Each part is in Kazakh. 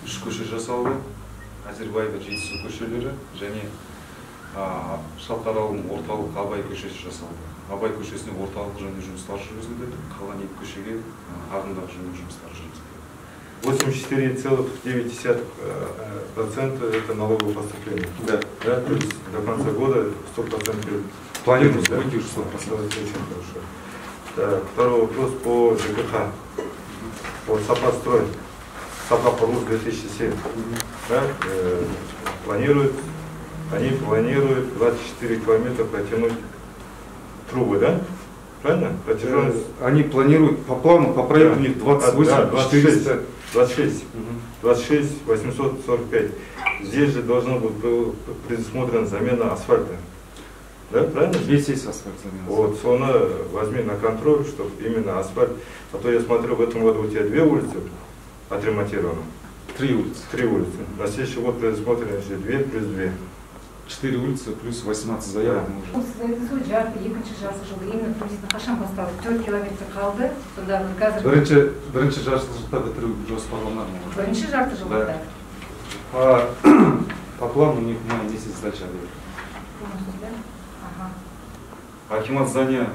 3 көше жасалды. Әзірбайда Жетісу көшелері және Шалқар ауылының орталық Абай көшесі жасалды. Абай көшесіне орталық жөндеу жұмыстары жүргізілді. Қалған 2 көшеге ағымдағы жөндеу жұмыстары жүргізілді. 84,9% это налоговое поступление. Да. Да, то есть до конца года 100% Планируется выйти уже 100%. Очень хорошо. Так, второй вопрос по ЖКХ. Вот Сапастрой, Сапапорус 2007. Да, они планируют 24 километра протянуть трубы, да? Правильно? Протяженность. Они планируют по плану, по проекту у них 28, 26 845. Здесь же должно быть предусмотрена замена асфальта. Да, правильно? Здесь есть асфальт замена. Вот, Сона, возьми на контроль, чтобы именно асфальт. А то я смотрю, в этом году у тебя 2 улицы отремонтированы. 3 улицы. 3 улицы. На следующий год предусмотрено 2 плюс 2. 4 улицы плюс 18 заявок мы уже. Сіз жарты, екінші жасы жылы именно туризмді қашан басталды? 4 километр қалды. Сонда қазір Бірінші жарты жылда бітіру жоспарланған. Бірінші жарты жылда. По плану у них май месяц сдача будет. Акимат здания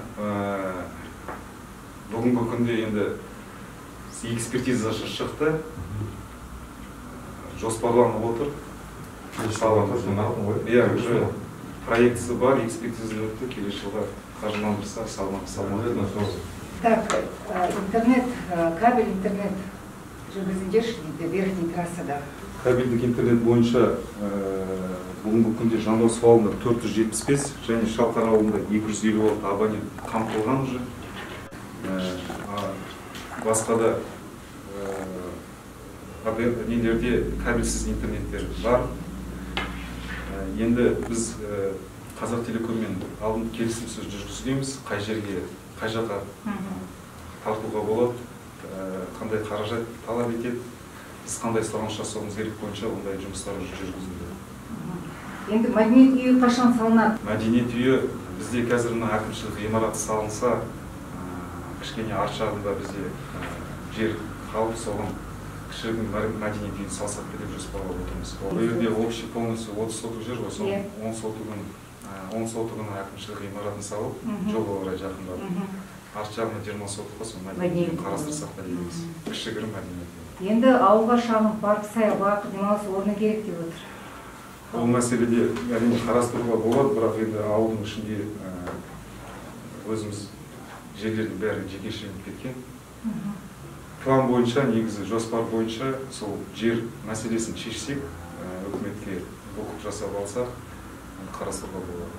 бүгінгі күнде енді экспертизасы шықты. Жоспарланып отыр. Иә, уже проектісі бар, экспертиза өтті, келесі жылға қаржыландырса, салмақты. Так, интернет, кабель интернет жүргізіңдерші дейді, верхний трассада. Кабельдік интернет бойынша бүгінгі күнде Жандос ауылында 475 және Шалқар ауылында 256 абонент қамтылған уже. Басқа да нелерде кабельсіз интернеттер бар. Енді біз Қазақ Телекоммен алдын келісім сөз жүргізгенбіз, қай жерге, қай жаққа тартуға болады, қандай қаражат талап етеді, біз қандай сұраныс жасауымыз керек бойынша ондай жұмыстар жүргізілді. Енді мәдениет үйі қашан салынады? Мәдениет үйі бізде қазір әкімшілік ғимараты салынса, кішкене арт жағында бізде жер қалып, соған кішігірім мәдениет үйін салсақ деп жоспарлап отырмыз. Бұл жерде общий полностью 30 сотық жер, 10 сотығын әкімшілік ғимаратын салып, жолға орай жақындап. Арт жағына 20 сотыққа сол мәдениет үйін қарастырсақ та дейміз. Кішігірім мәдениет үйі. Енді ауылға шағын парк, саябақ, демалыс орны керек деп отыр. Ол мәселеде әрине қарастыруға болады, бірақ енді ауылдың ішінде өзіміз жерлердің бәрі жекешеленіп кеткен. План бойынша, негізі жоспар бойынша сол жер мәселесін шешсек, үкіметке оқып жасап алсақ, қарастыруға болады.